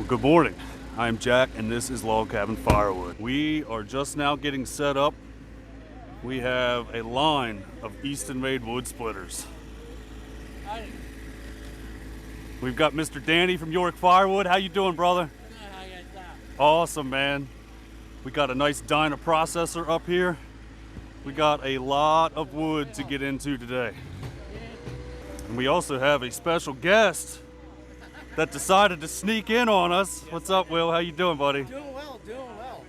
Well, good morning. I'm Jack and this is Log Cabin Firewood. We are just now getting set up. We have a line of Easton-made wood splitters. We've got Mr. Danny from York Firewood. How you doing, brother? Good, how you guys doing? Awesome, man. We got a nice dyna processor up here. We got a lot of wood to get into today. And we also have a special guest that decided to sneak in on us. What's up, Will? How you doing, buddy? Doing well, doing well.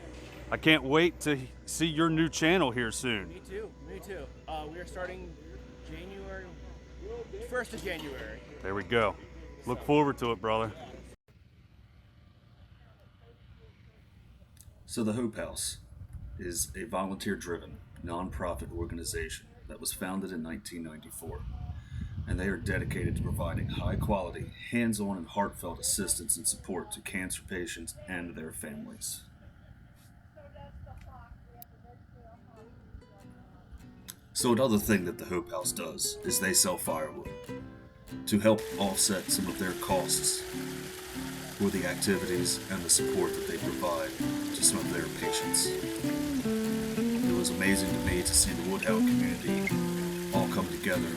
I can't wait to see your new channel here soon. Me too, me too. We are starting January, 1st of January. There we go. Look forward to it, brother. So the H.O.P.E House is a volunteer-driven, non-profit organization that was founded in 1994. And they are dedicated to providing high-quality, hands-on, and heartfelt assistance and support to cancer patients and their families. So another thing that the H.O.P.E House does is they sell firewood to help offset some of their costs for the activities and the support that they provide to some of their patients. It was amazing to me to see the Woodhouse community all come together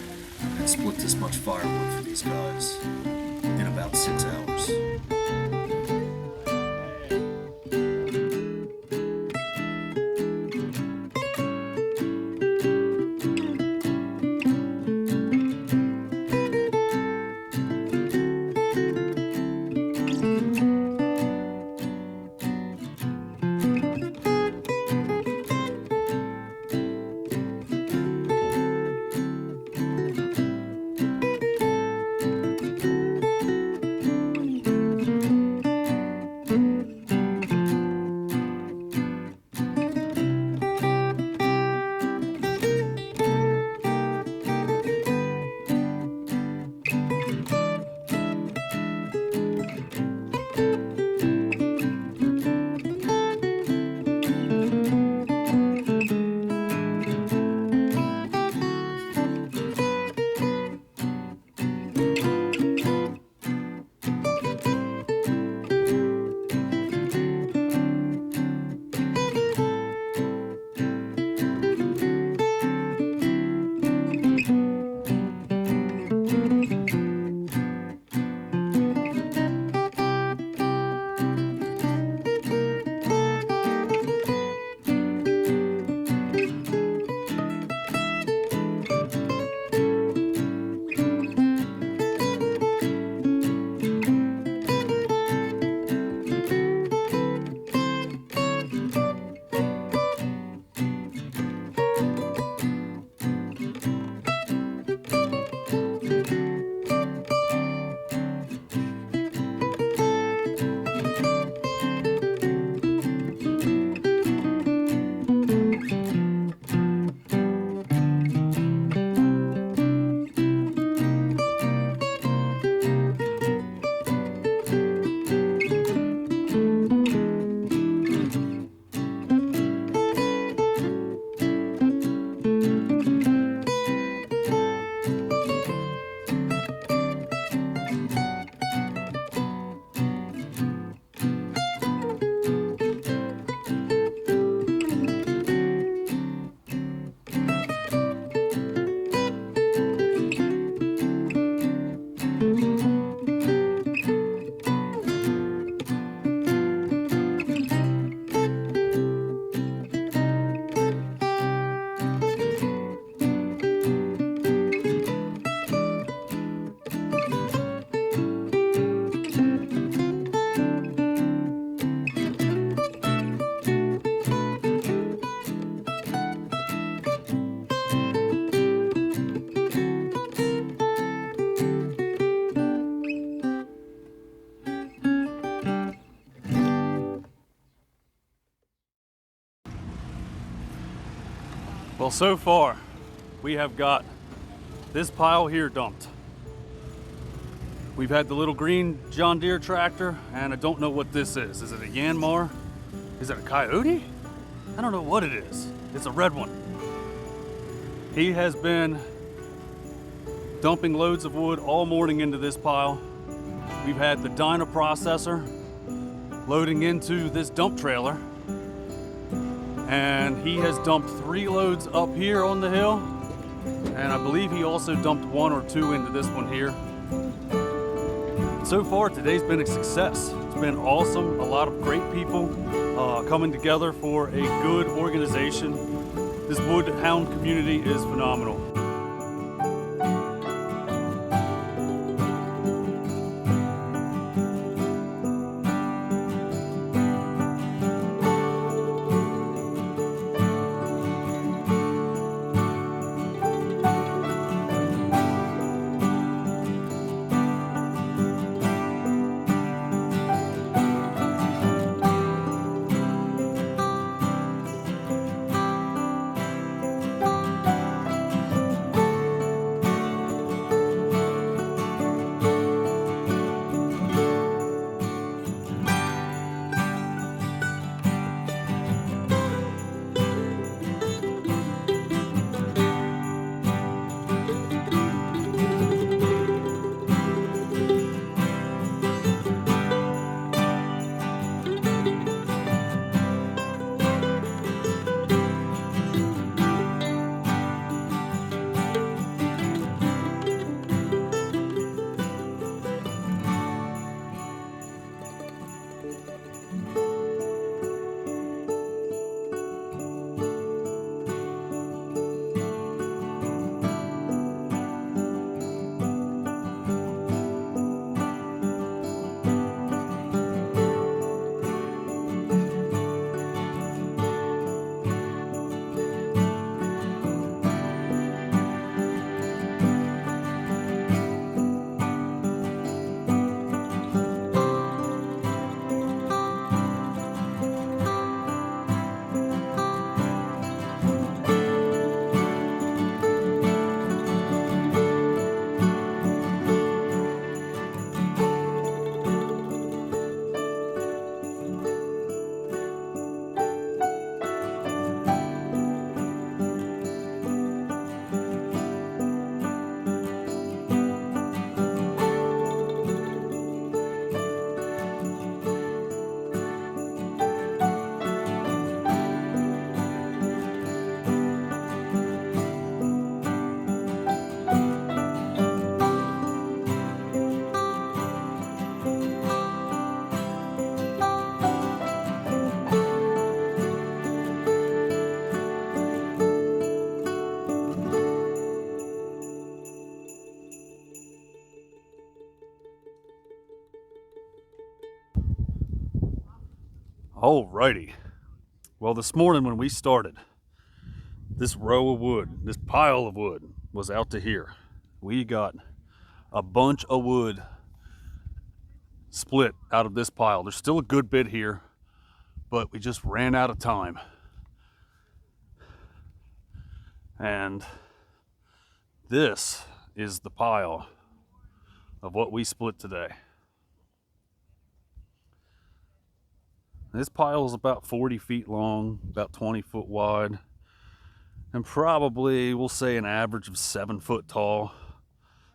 and split this much firewood for these guys in about 6 hours. Well, so far, we have got this pile here dumped. We've had the little green John Deere tractor, and I don't know what this is. Is it a Yanmar? Is it a Coyote? I don't know what it is. It's a red one. He has been dumping loads of wood all morning into this pile. We've had the dyna processor loading into this dump trailer. And he has dumped 3 loads up here on the hill. And I believe he also dumped 1 or 2 into this one here. So far, today's been a success. It's been awesome. A lot of great people coming together for a good organization. This woodhound community is phenomenal. Alrighty. Well, this morning when we started, this row of wood, this pile of wood was out to here. We got a bunch of wood split out of this pile. There's still a good bit here, but we just ran out of time. And this is the pile of what we split today. This pile is about 40 feet long, about 20 foot wide, and probably, we'll say, an average of 7 foot tall.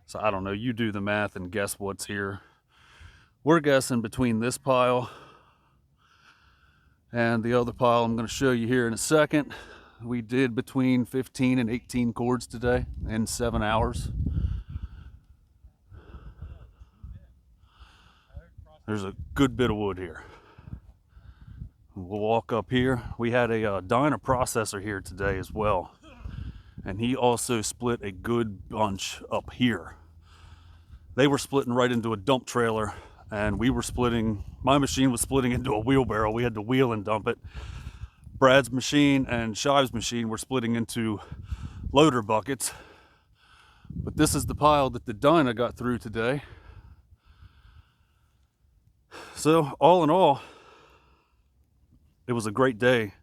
So I don't know, you do the math and guess what's here. We're guessing between this pile and the other pile I'm going to show you here in a second, we did between 15 and 18 cords today in 7 hours. There's a good bit of wood here. We'll walk up here. We had a diner processor here today as well, and he also split a good bunch up here. They were splitting right into a dump trailer, and we were splitting, my machine was splitting into a wheelbarrow. We had to wheel and dump it. Brad's machine and Shive's machine were splitting into loader buckets. But this is the pile that the Dinah got through today. So all in all, it was a great day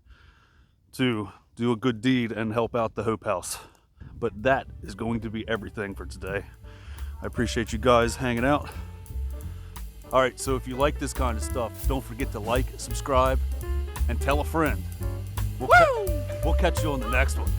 to do a good deed and help out the Hope House. But that is going to be everything for today. I appreciate you guys hanging out. All right, so if you like this kind of stuff, don't forget to like, subscribe, and tell a friend. We'll catch you on the next one.